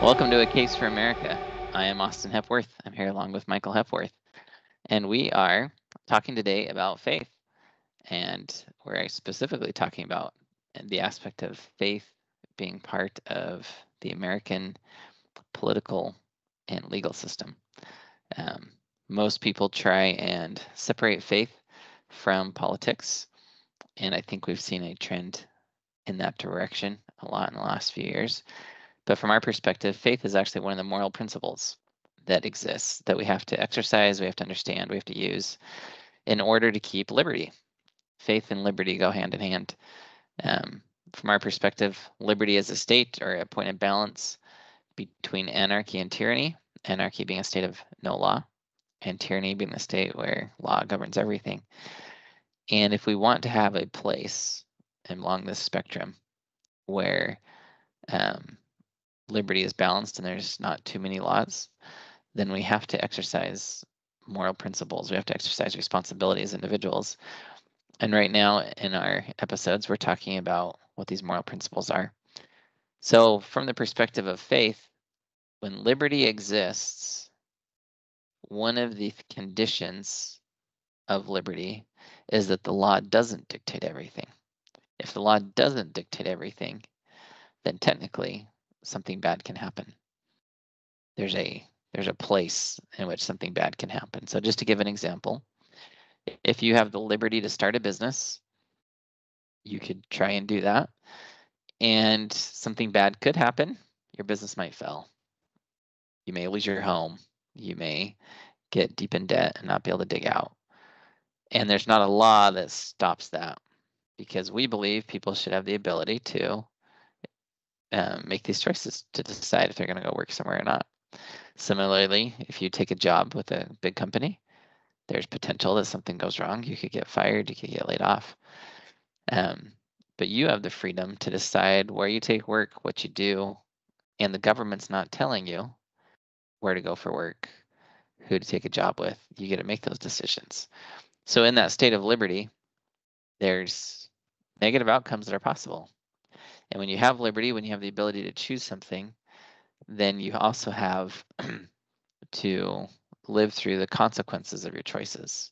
Welcome to A Case for America. I am Austin Hepworth. I'm here along with Michael Hepworth, and we are talking today about faith. And we're specifically talking about the aspect of faith being part of the American political and legal system. Most people try and separate faith from politics, and I think we've seen a trend in that direction a lot in the last few years. But from our perspective, faith is actually one of the moral principles that exists that we have to exercise, we have to understand, we have to use in order to keep liberty. Faith and liberty go hand in hand. From our perspective, liberty is a state or a point of balance between anarchy and tyranny, anarchy being a state of no law, and tyranny being the state where law governs everything. And if we want to have a place along this spectrum where liberty is balanced and there's not too many laws, then we have to exercise moral principles. We have to exercise responsibility as individuals. And right now in our episodes, we're talking about what these moral principles are. So from the perspective of faith, when liberty exists, one of the conditions of liberty is that the law doesn't dictate everything. If the law doesn't dictate everything, then technically something bad can happen. There's a place in which something bad can happen. So just to give an example, if you have the liberty to start a business, you could try and do that, and something bad could happen. Your business might fail. You may lose your home. You may get deep in debt and not be able to dig out. And there's not a law that stops that, because we believe people should have the ability to make these choices to decide if they're going to go work somewhere or not. Similarly, if you take a job with a big company, there's potential that something goes wrong. You could get fired, you could get laid off. But you have the freedom to decide where you take work, what you do, and the government's not telling you where to go for work, who to take a job with. You get to make those decisions. So in that state of liberty, there's negative outcomes that are possible. And when you have liberty, when you have the ability to choose something, then you also have to live through the consequences of your choices.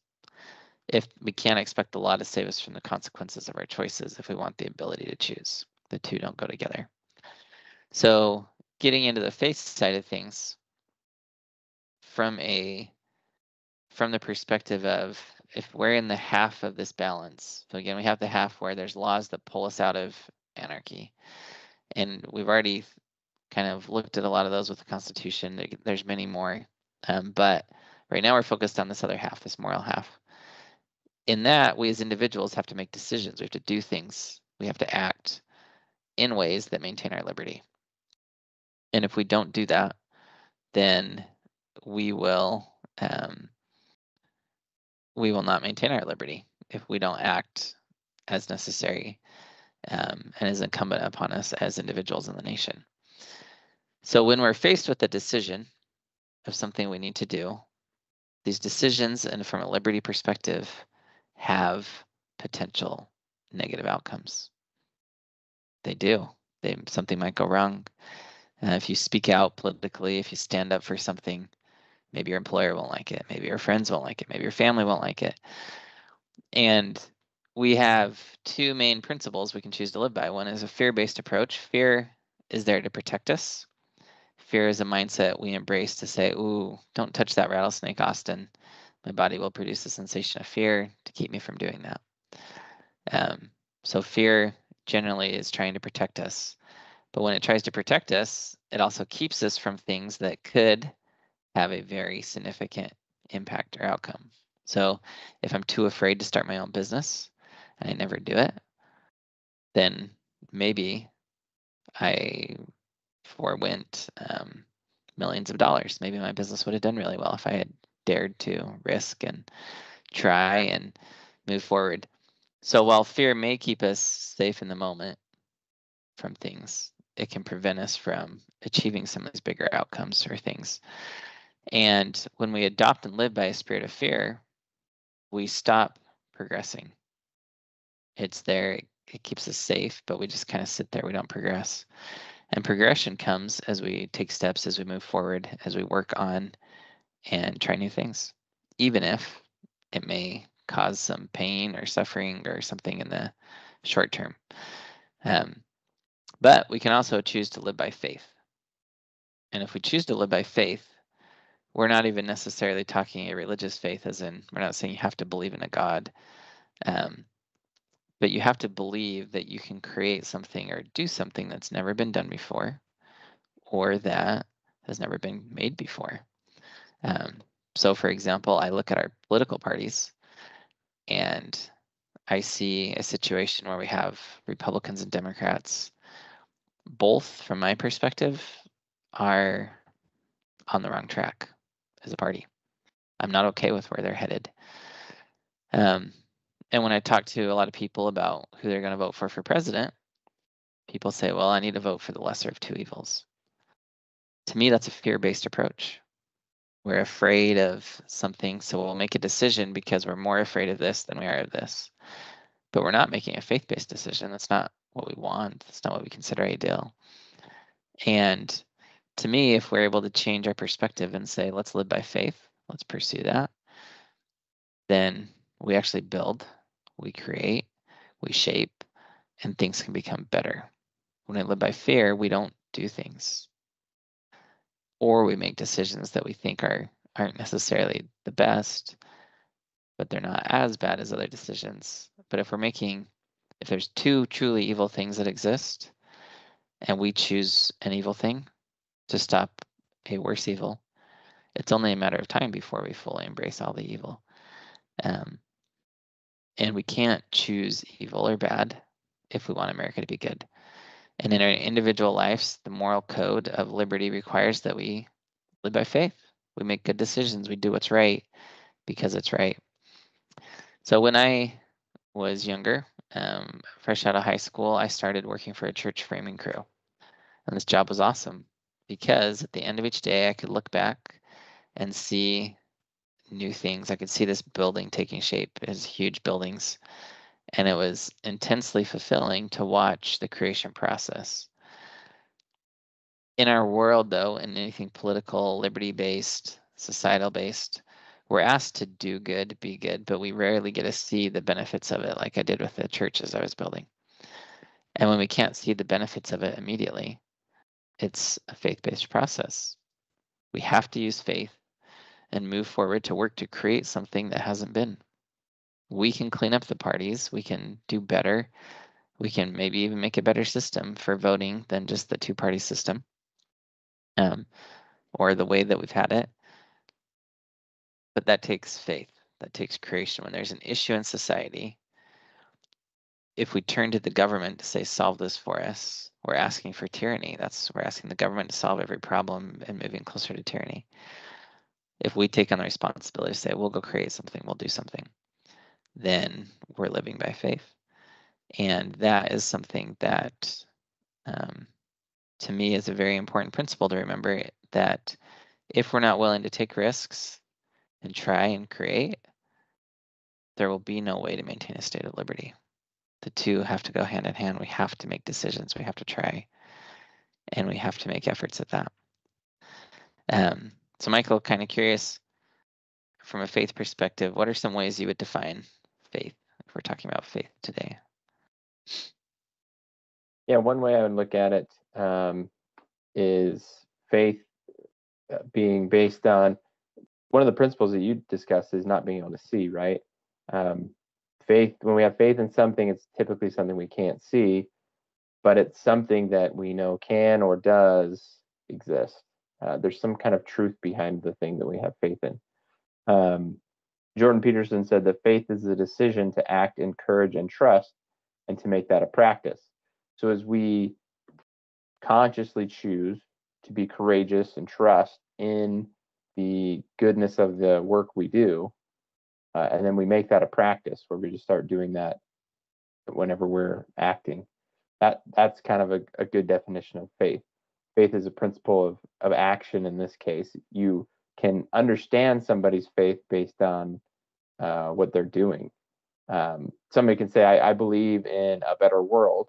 If we can't expect the law to save us from the consequences of our choices, if we want the ability to choose, the two don't go together. So getting into the faith side of things, from the perspective of if we're in the half of this balance, so again, we have the half where there's laws that pull us out of anarchy. And we've already kind of looked at a lot of those with the Constitution. There's many more. But right now we're focused on this other half, this moral half. In that, we as individuals have to make decisions. We have to do things. We have to act in ways that maintain our liberty. And if we don't do that, then we will not maintain our liberty if we don't act as necessary and as incumbent upon us as individuals in the nation. So when we're faced with a decision of something we need to do, these decisions, and from a liberty perspective, have potential negative outcomes. They do. Something might go wrong. If you speak out politically, if you stand up for something, maybe your employer won't like it. Maybe your friends won't like it. Maybe your family won't like it. And we have two main principles we can choose to live by. One is a fear-based approach. Fear is there to protect us. Fear is a mindset we embrace to say, ooh, don't touch that rattlesnake, Austin. My body will produce a sensation of fear to keep me from doing that. So fear generally is trying to protect us. But when it tries to protect us, it also keeps us from things that could have a very significant impact or outcome. So if I'm too afraid to start my own business and I never do it, then maybe I forwent millions of dollars. Maybe my business would have done really well if I had dared to risk and try and move forward. So while fear may keep us safe in the moment from things, it can prevent us from achieving some of these bigger outcomes or things. And when we adopt and live by a spirit of fear, we stop progressing. It's there, it keeps us safe, but we just kind of sit there, we don't progress. And progression comes as we take steps, as we move forward, as we work on and try new things, even if it may cause some pain or suffering or something in the short term. But we can also choose to live by faith. And if we choose to live by faith, we're not even necessarily talking a religious faith, as in, we're not saying you have to believe in a God, but you have to believe that you can create something or do something that's never been done before, or that has never been made before. So for example, I look at our political parties and I see a situation where we have Republicans and Democrats, both from my perspective, are on the wrong track as a party. I'm not okay with where they're headed. And when I talk to a lot of people about who they're going to vote for president, people say, well, I need to vote for the lesser of two evils. To me, that's a fear-based approach. We're afraid of something, so we'll make a decision because we're more afraid of this than we are of this. But we're not making a faith-based decision. That's not what we want. That's not what we consider ideal. And to me, if we're able to change our perspective and say, let's live by faith, let's pursue that, then we actually build, we create, we shape, and things can become better. When I live by fear, we don't do things. Or we make decisions that we think aren't necessarily the best, but they're not as bad as other decisions. But if there's two truly evil things that exist, and we choose an evil thing to stop a worse evil, it's only a matter of time before we fully embrace all the evil. And we can't choose evil or bad if we want America to be good. And in our individual lives, the moral code of liberty requires that we live by faith. We make good decisions. We do what's right because it's right. So when I was younger, fresh out of high school, I started working for a church framing crew. And this job was awesome because at the end of each day, I could look back and see new things. I could see this building taking shape as huge buildings. And it was intensely fulfilling to watch the creation process. In our world, though, in anything political, liberty-based, societal-based, we're asked to do good, be good, but we rarely get to see the benefits of it like I did with the churches I was building. And when we can't see the benefits of it immediately, it's a faith-based process. We have to use faith and move forward to work to create something that hasn't been. We can clean up the parties. We can do better. We can maybe even make a better system for voting than just the two-party system, or the way that we've had it. But that takes faith. That takes creation. When there's an issue in society, if we turn to the government to say, solve this for us, we're asking for tyranny. We're asking the government to solve every problem and moving closer to tyranny. If we take on the responsibility to say, we'll go create something, we'll do something, then we're living by faith. And that is something that, to me, is a very important principle to remember, that if we're not willing to take risks and try and create, there will be no way to maintain a state of liberty. The two have to go hand in hand. We have to make decisions. We have to try, and we have to make efforts at that. So Michael, kind of curious, from a faith perspective, what are some ways you would define faith if we're talking about faith today? Yeah, one way I would look at it is faith being based on one of the principles that you discussed is not being able to see, right? Faith, when we have faith in something, it's typically something we can't see, but it's something that we know can or does exist. There's some kind of truth behind the thing that we have faith in. Jordan Peterson said that faith is the decision to act in courage and trust and to make that a practice. So as we consciously choose to be courageous and trust in the goodness of the work we do, and then we make that a practice where we just start doing that whenever we're acting. That's kind of a good definition of faith. Faith is a principle of action. In this case, you can understand somebody's faith based on what they're doing. Somebody can say, I believe in a better world,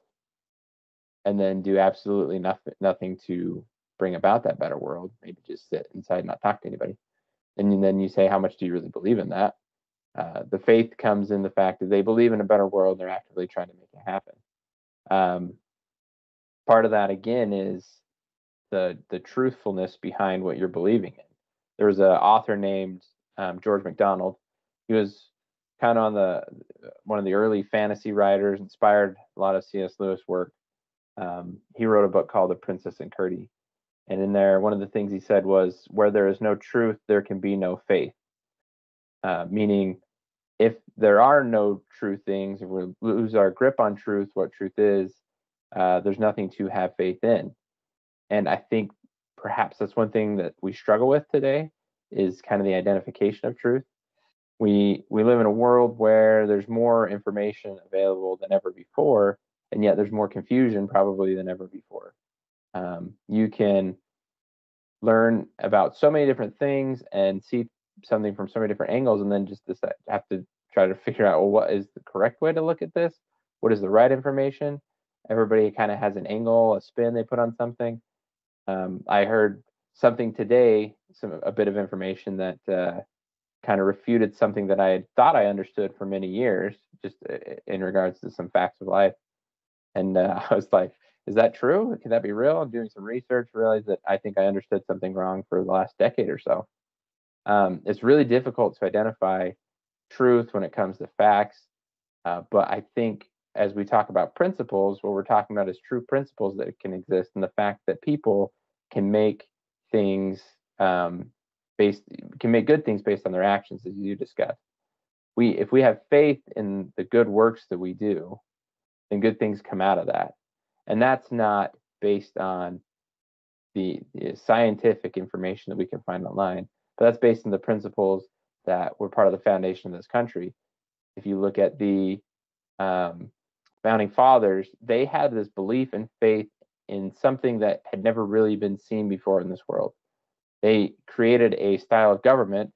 and then do absolutely nothing to bring about that better world. Maybe just sit inside and not talk to anybody. And then you say, how much do you really believe in that? The faith comes in the fact that they believe in a better world. They're actively trying to make it happen. Part of that, again, is the truthfulness behind what you're believing in. There was an author named George MacDonald. He was kind of on one of the early fantasy writers, inspired a lot of C.S. Lewis work. He wrote a book called The Princess and Curdie. And in there, one of the things he said was, where there is no truth, there can be no faith. Meaning, if there are no true things, if we lose our grip on truth, what truth is, there's nothing to have faith in. And I think perhaps that's one thing that we struggle with today, is kind of the identification of truth. We live in a world where there's more information available than ever before, and yet there's more confusion probably than ever before. You can learn about so many different things and see something from so many different angles, and then just have to try to figure out, well, what is the correct way to look at this? What is the right information? Everybody kind of has an angle, a spin they put on something. I heard something today, a bit of information that kind of refuted something that I had thought I understood for many years, just in regards to some facts of life. And I was like, is that true? Can that be real? I'm doing some research, realized that I think I understood something wrong for the last decade or so. It's really difficult to identify truth when it comes to facts. But I think as we talk about principles, what we're talking about is true principles that can exist, and the fact that people can make things can make good things based on their actions, as you discussed. If we have faith in the good works that we do, then good things come out of that. And that's not based on the scientific information that we can find online, but that's based on the principles that were part of the foundation of this country. If you look at the founding fathers, they had this belief and faith in something that had never really been seen before in this world. They created a style of government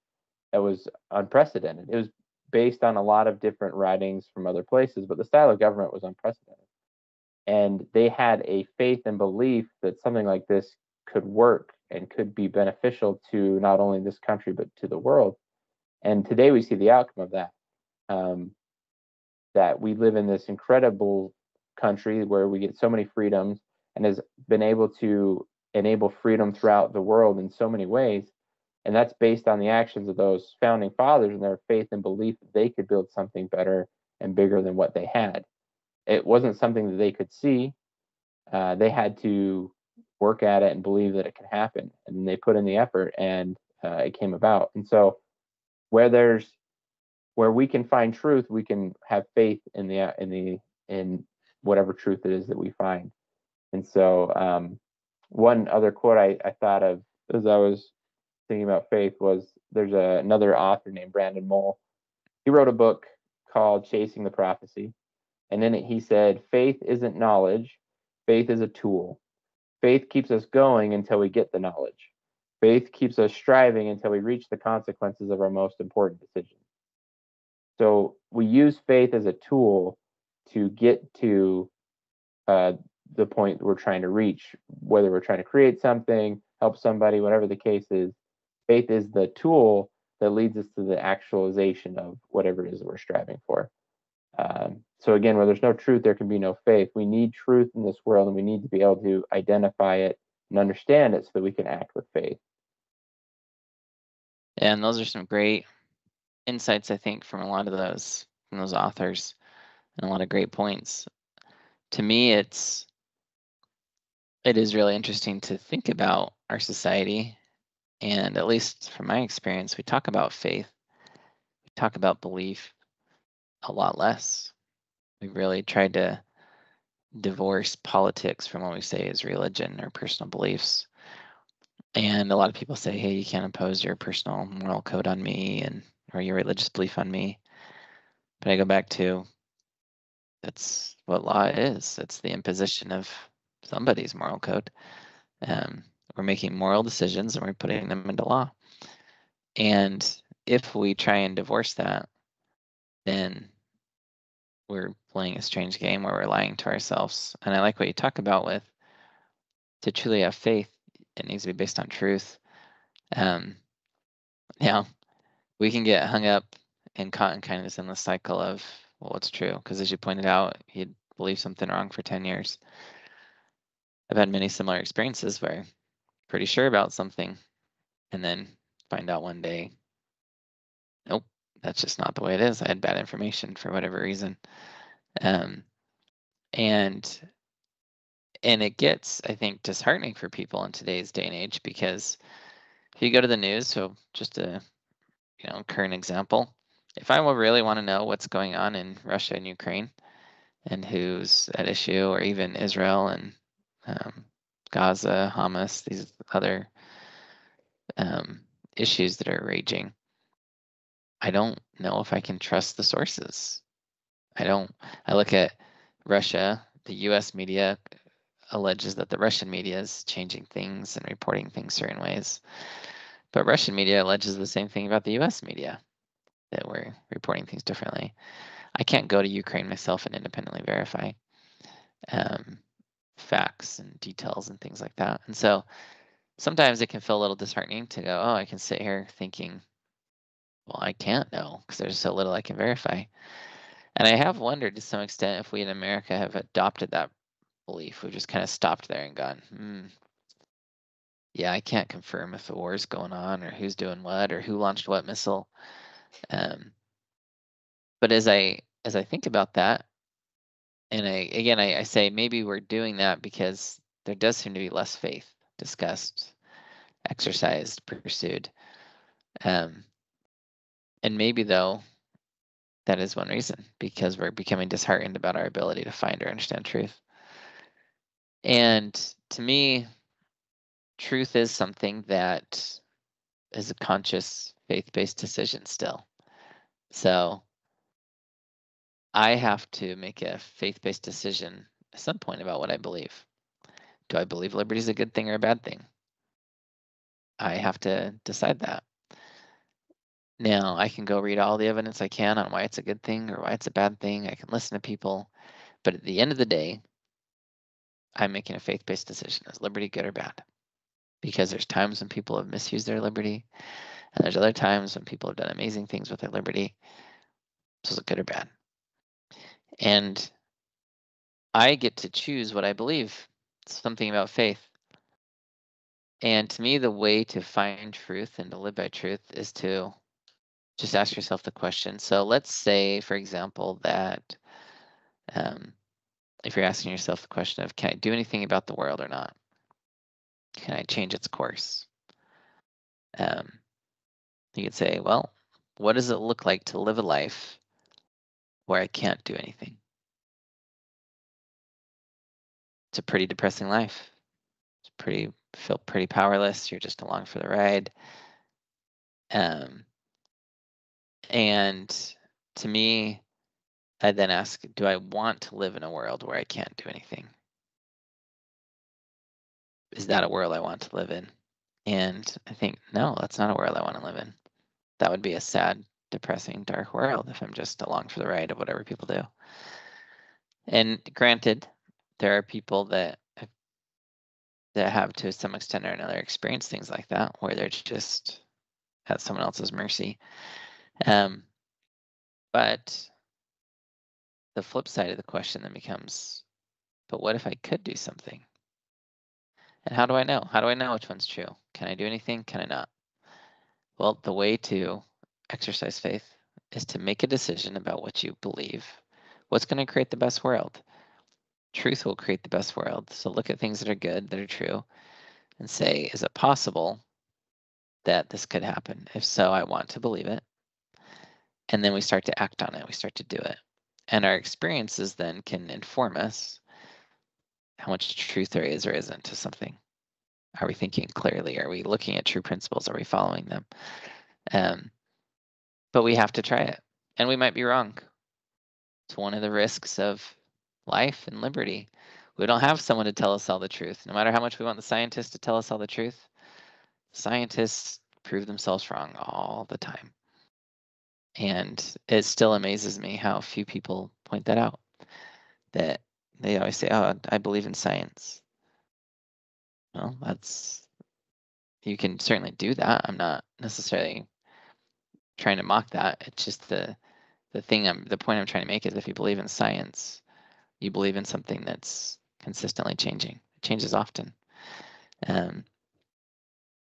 that was unprecedented. It was based on a lot of different writings from other places, but the style of government was unprecedented. And they had a faith and belief that something like this could work and could be beneficial to not only this country, but to the world. And today we see the outcome of that. That we live in this incredible country where we get so many freedoms and has been able to enable freedom throughout the world in so many ways. And that's based on the actions of those founding fathers and their faith and belief that they could build something better and bigger than what they had. It wasn't something that they could see. They had to work at it and believe that it could happen. And they put in the effort, and it came about. And so where we can find truth, we can have faith in whatever truth it is that we find. And so one other quote I thought of as I was thinking about faith was, there's another author named Brandon Moll. He wrote a book called Chasing the Prophecy. And in it he said, faith isn't knowledge. Faith is a tool. Faith keeps us going until we get the knowledge. Faith keeps us striving until we reach the consequences of our most important decisions. So we use faith as a tool to get to the point we're trying to reach, whether we're trying to create something, help somebody, whatever the case is. Faith is the tool that leads us to the actualization of whatever it is that we're striving for. So again, where there's no truth, there can be no faith. We need truth in this world, and we need to be able to identify it and understand it so that we can act with faith. And those are some great insights, I think, from a lot of those authors, and a lot of great points. To me, it is really interesting to think about our society, and at least from my experience, we talk about faith, we talk about belief a lot less. We really tried to divorce politics from what we say is religion or personal beliefs. And a lot of people say, hey, you can't impose your personal moral code on me or your religious belief on me. But I go back to, that's what law is. It's the imposition of somebody's moral code. We're making moral decisions and we're putting them into law. And if we try and divorce that, then we're playing a strange game where we're lying to ourselves. And I like what you talk about with, to truly have faith, it needs to be based on truth. Now, we can get hung up and caught in kind of in the cycle of, well, what's true? Because as you pointed out, you'd believed something wrong for 10 years. I've had many similar experiences where I'm pretty sure about something and then find out one day, nope, that's just not the way it is. I had bad information for whatever reason. And it gets, I think, disheartening for people in today's day and age, because if you go to the news, so just a current example, if I will really want to know what's going on in Russia and Ukraine and who's at issue, or even Israel and Gaza, Hamas, these other issues that are raging, I don't know if I can trust the sources. I look at Russia, the US media alleges that the Russian media is changing things and reporting things certain ways. But Russian media alleges the same thing about the US media, that we're reporting things differently. I can't go to Ukraine myself and independently verify facts and details and things like that. And so sometimes it can feel a little disheartening to go, oh, I can sit here thinking, well, I can't know because there's so little I can verify. And I have wondered to some extent if we in America have adopted that belief. We've just kind of stopped there and gone, yeah, I can't confirm if the war is going on or who's doing what or who launched what missile. But as I think about that, and I say maybe we're doing that because there does seem to be less faith discussed, exercised, pursued. And maybe, though, that is one reason, because we're becoming disheartened about our ability to find or understand truth. And to me, truth is something that is a conscious, faith-based decision still. So I have to make a faith-based decision at some point about what I believe. Do I believe liberty is a good thing or a bad thing? I have to decide that. Now, I can go read all the evidence I can on why it's a good thing or why it's a bad thing. I can listen to people. But at the end of the day, I'm making a faith-based decision. Is liberty good or bad? Because there's times when people have misused their liberty, and there's other times when people have done amazing things with their liberty. So is it good or bad? And I get to choose what I believe. It's something about faith. And to me, the way to find truth and to live by truth is to just ask yourself the question. So let's say, for example, that if you're asking yourself the question of, can I do anything about the world or not? Can I change its course? You could say, well, what does it look like to live a life where I can't do anything? It's a pretty depressing life. Feel pretty powerless. You're just along for the ride. And to me, I then ask, do I want to live in a world where I can't do anything? Is that a world I want to live in? And I think, no, that's not a world I want to live in. That would be a sad, depressing, dark world if I'm just along for the ride of whatever people do. And granted, there are people that have to some extent or another experienced things like that, where they're just at someone else's mercy. But the flip side of the question then becomes, but what if I could do something? And how do I know? How do I know which one's true? Can I do anything? Can I not? Well, the way to exercise faith is to make a decision about what you believe. What's going to create the best world? Truth will create the best world. So look at things that are good, that are true, and say, is it possible that this could happen? If so, I want to believe it. And then we start to act on it. We start to do it. And our experiences then can inform us how much truth there is or isn't to something. Are we thinking clearly? Are we looking at true principles? Are we following them? But we have to try it. And we might be wrong. It's one of the risks of life and liberty. We don't have someone to tell us all the truth. No matter how much we want the scientists to tell us all the truth, scientists prove themselves wrong all the time. And it still amazes me how few people point that out. that they always say, oh, I believe in science. Well, you can certainly do that. I'm not necessarily trying to mock that. It's just the point I'm trying to make is if you believe in science, you believe in something that's consistently changing. It changes often.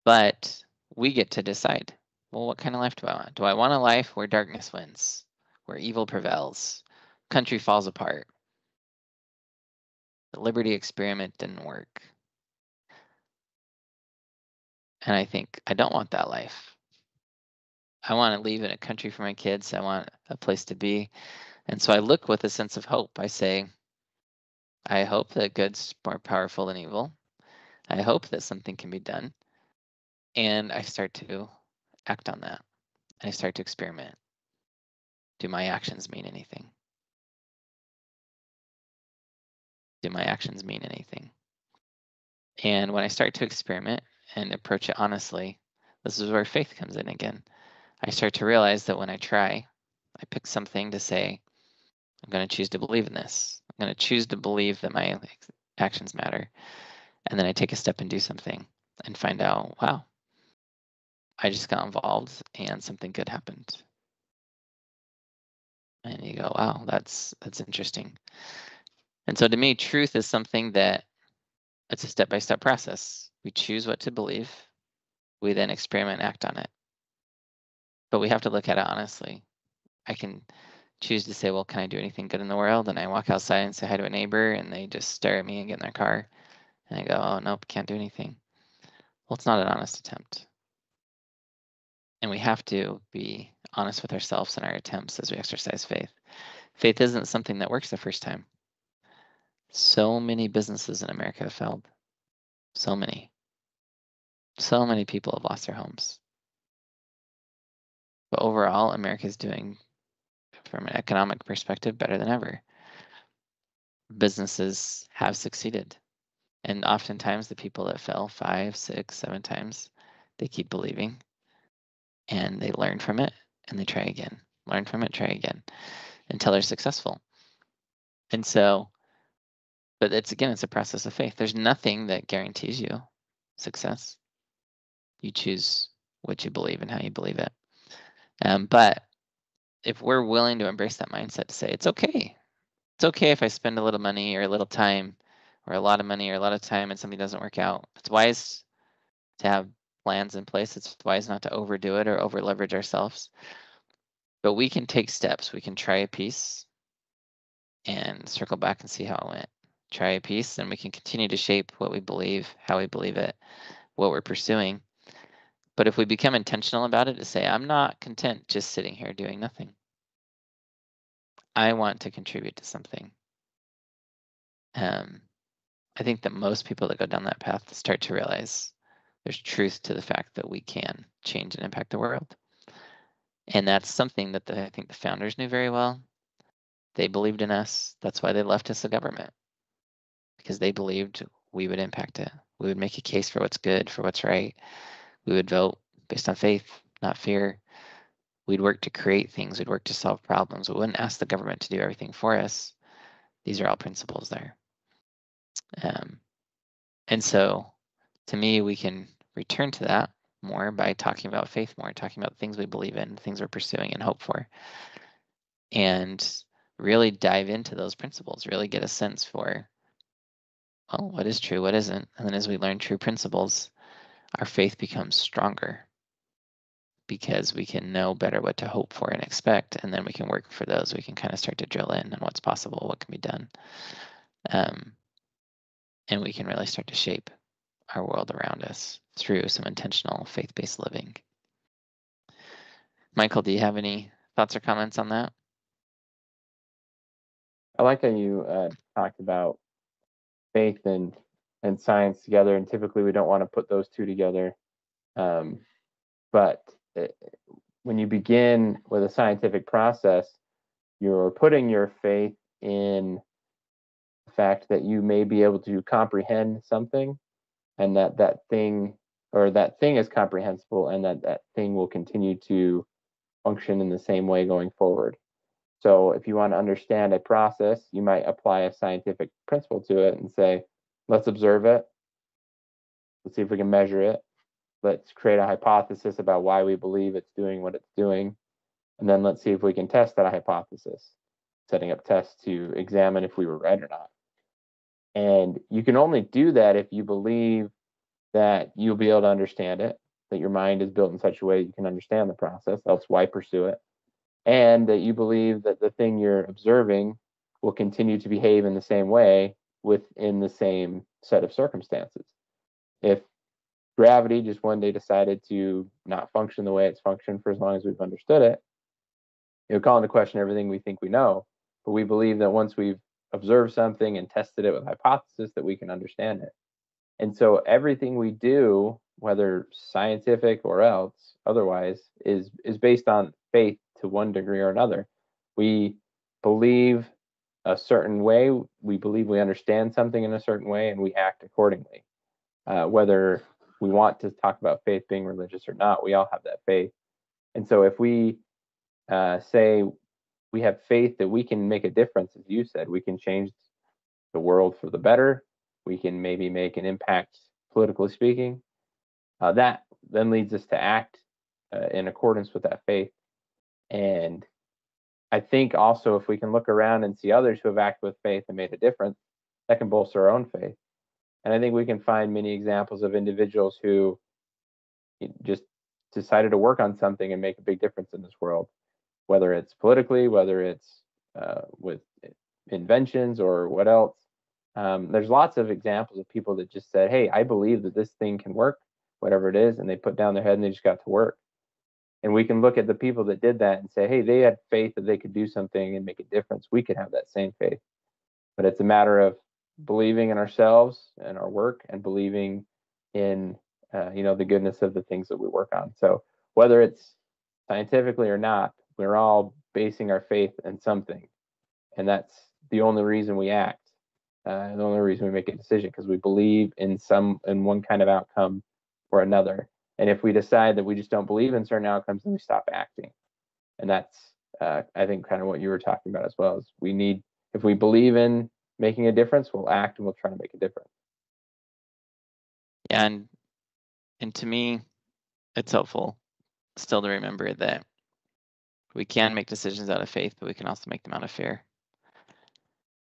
But we get to decide, well, what kind of life do I want? Do I want a life where darkness wins, where evil prevails, country falls apart? The liberty experiment didn't work. And I think I don't want that life. I want to leave in a country for my kids. I want a place to be. And so I look with a sense of hope. I say, I hope that good's more powerful than evil. I hope that something can be done. And I start to act on that. I start to experiment. Do my actions mean anything? Do my actions mean anything? And when I start to experiment and approach it honestly, this is where faith comes in again. I start to realize that when I try, I pick something to say, I'm going to choose to believe in this. I'm going to choose to believe that my actions matter. And then I take a step and do something and find out, wow, I just got involved and something good happened. And you go, wow, that's interesting. And so to me, truth is something that it's a step-by-step process. We choose what to believe. We then experiment and act on it. But we have to look at it honestly. I can choose to say, well, can I do anything good in the world? And I walk outside and say hi to a neighbor and they just stare at me and get in their car. And I go, oh, nope, can't do anything. Well, it's not an honest attempt. And we have to be honest with ourselves in our attempts as we exercise faith. Faith isn't something that works the first time. So many businesses in America have failed. So many. So many people have lost their homes. But overall, America is doing, from an economic perspective, better than ever. Businesses have succeeded. And oftentimes the people that fail 5, 6, 7 times, they keep believing and they learn from it and they try again. Learn from it, try again until they're successful. And so, but it's a process of faith. There's nothing that guarantees you success. You choose what you believe and how you believe it. But if we're willing to embrace that mindset to say, it's okay. It's okay if I spend a little money or a little time or a lot of money or a lot of time and something doesn't work out. It's wise to have plans in place. It's wise not to overdo it or over leverage ourselves. But we can take steps. We can try a piece and circle back and see how it went. Try a piece and we can continue to shape what we believe, how we believe it, what we're pursuing. But if we become intentional about it, to say, I'm not content just sitting here doing nothing. I want to contribute to something. I think that most people that go down that path start to realize there's truth to the fact that we can change and impact the world. And that's something that I think the founders knew very well. They believed in us. That's why they left us a government, because they believed we would impact it. We would make a case for what's good, for what's right. We would vote based on faith, not fear. We'd work to create things. We'd work to solve problems. We wouldn't ask the government to do everything for us. These are all principles there. And so to me, we can return to that more by talking about faith more, talking about things we believe in, things we're pursuing and hope for, and really dive into those principles, really get a sense for, well, what is true, what isn't. And then as we learn true principles, our faith becomes stronger because we can know better what to hope for and expect, and then we can work for those. We can kind of start to drill in on what's possible, what can be done. And we can really start to shape our world around us through some intentional faith-based living. Michael, do you have any thoughts or comments on that? I like how you talked about faith and science together, and typically we don't want to put those two together. But when you begin with a scientific process, you're putting your faith in the fact that you may be able to comprehend something, and that thing is comprehensible, and that thing will continue to function in the same way going forward. So if you want to understand a process, you might apply a scientific principle to it and say, let's observe it. Let's see if we can measure it. Let's create a hypothesis about why we believe it's doing what it's doing. And then let's see if we can test that hypothesis, setting up tests to examine if we were right or not. And you can only do that if you believe that you'll be able to understand it, that your mind is built in such a way you can understand the process, else why pursue it? And that you believe that the thing you're observing will continue to behave in the same way within the same set of circumstances. If gravity just one day decided to not function the way it's functioned for as long as we've understood it, it would call into question everything we think we know. But we believe that once we've observed something and tested it with hypothesis, that we can understand it. And so everything we do, whether scientific or else otherwise, is based on faith to one degree or another. We believe a certain way, we believe we understand something in a certain way, and we act accordingly. Whether we want to talk about faith being religious or not, we all have that faith. And so if we say we have faith that we can make a difference, as you said, we can change the world for the better, we can maybe make an impact politically speaking, that then leads us to act in accordance with that faith. And I think also if we can look around and see others who have acted with faith and made a difference, that can bolster our own faith. And I think we can find many examples of individuals who just decided to work on something and make a big difference in this world, whether it's politically, whether it's with inventions or what else. There's lots of examples of people that just said, hey, I believe that this thing can work, whatever it is, and they put down their head and they just got to work. And we can look at the people that did that and say, hey, they had faith that they could do something and make a difference. We could have that same faith. But it's a matter of believing in ourselves and our work and believing in the goodness of the things that we work on. So whether it's scientifically or not, we're all basing our faith in something. And that's the only reason we act. The only reason we make a decision, because we believe in one kind of outcome or another. And if we decide that we just don't believe in certain outcomes, then we stop acting. And that's, I think, kind of what you were talking about as well. Is if we believe in making a difference, we'll act and we'll try to make a difference. Yeah, and to me, it's helpful still to remember that we can make decisions out of faith, but we can also make them out of fear.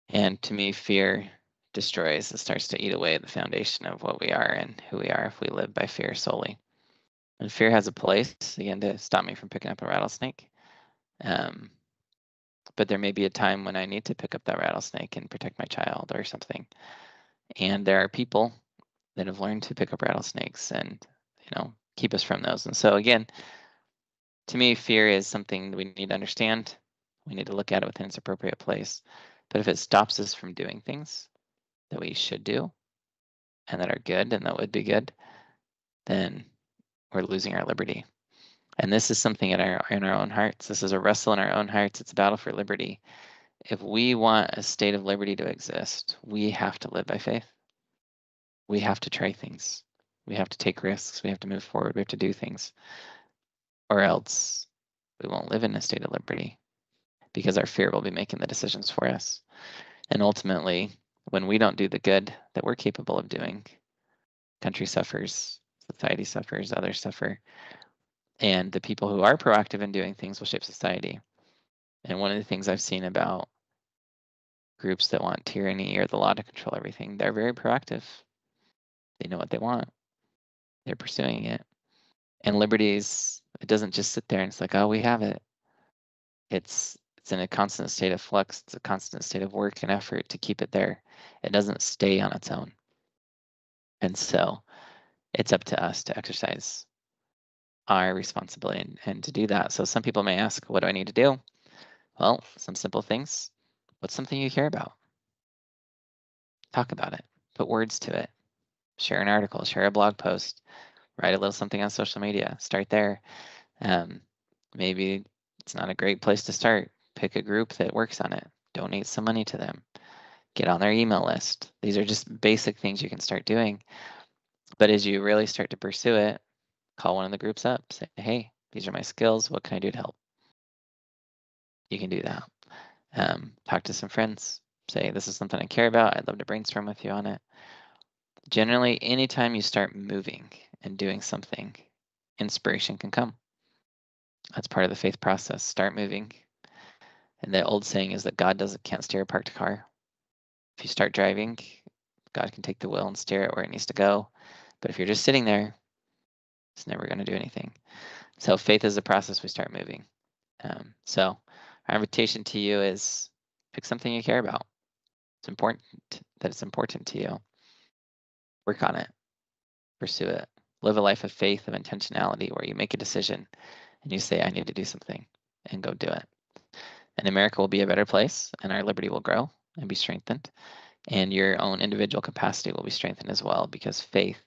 And to me, fear destroys. It starts to eat away at the foundation of what we are and who we are if we live by fear solely. And fear has a place, again, to stop me from picking up a rattlesnake. But there may be a time when I need to pick up that rattlesnake and protect my child or something. And there are people that have learned to pick up rattlesnakes and, keep us from those. And so again, to me, fear is something that we need to understand. We need to look at it within its appropriate place. But if it stops us from doing things that we should do and that are good and that would be good, then we're losing our liberty. And this is something in our own hearts. This is a wrestle in our own hearts. It's a battle for liberty. If we want a state of liberty to exist, we have to live by faith. We have to try things. We have to take risks. We have to move forward. We have to do things. Or else we won't live in a state of liberty because our fear will be making the decisions for us. And ultimately, when we don't do the good that we're capable of doing, country suffers, society suffers, others suffer. And the people who are proactive in doing things will shape society. And one of the things I've seen about groups that want tyranny or the law to control everything, they're very proactive. They know what they want. They're pursuing it. And liberties, it doesn't just sit there and it's like, oh, we have it. It's in a constant state of flux. It's a constant state of work and effort to keep it there. It doesn't stay on its own. And so it's up to us to exercise our responsibility and to do that. So some people may ask, what do I need to do? Well, some simple things. What's something you care about? Talk about it. Put words to it. Share an article, share a blog post, write a little something on social media. Start there. Maybe it's not a great place to start. Pick a group that works on it. Donate some money to them. Get on their email list. These are just basic things you can start doing. But as you really start to pursue it, call one of the groups up. Say, hey, these are my skills. What can I do to help? You can do that. Talk to some friends. Say, this is something I care about. I'd love to brainstorm with you on it. Generally, anytime you start moving and doing something, inspiration can come. That's part of the faith process. Start moving. And the old saying is that God can't steer a parked car. If you start driving, God can take the wheel and steer it where it needs to go. But if you're just sitting there, it's never going to do anything. So faith is the process we start moving. So our invitation to you is pick something you care about. It's important that it's important to you. Work on it. Pursue it. Live a life of faith, of intentionality, where you make a decision and you say, I need to do something, and go do it. And America will be a better place, and our liberty will grow and be strengthened. And your own individual capacity will be strengthened as well, because faith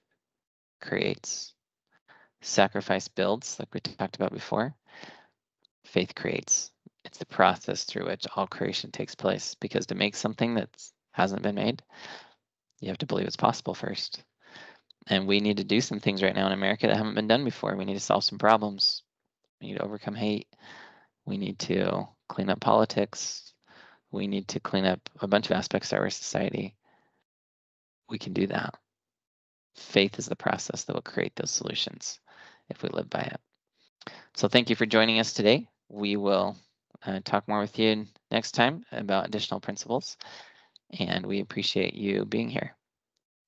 creates. Sacrifice builds, like we talked about before. Faith creates. It's the process through which all creation takes place, because to make something that hasn't been made, you have to believe it's possible first. And we need to do some things right now in America that haven't been done before. We need to solve some problems. We need to overcome hate. We need to clean up politics. We need to clean up a bunch of aspects of our society. We can do that. Faith is the process that will create those solutions if we live by it. So thank you for joining us today. We will talk more with you next time about additional principles, and we appreciate you being here.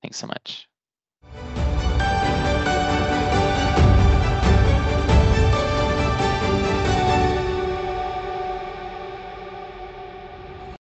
Thanks so much.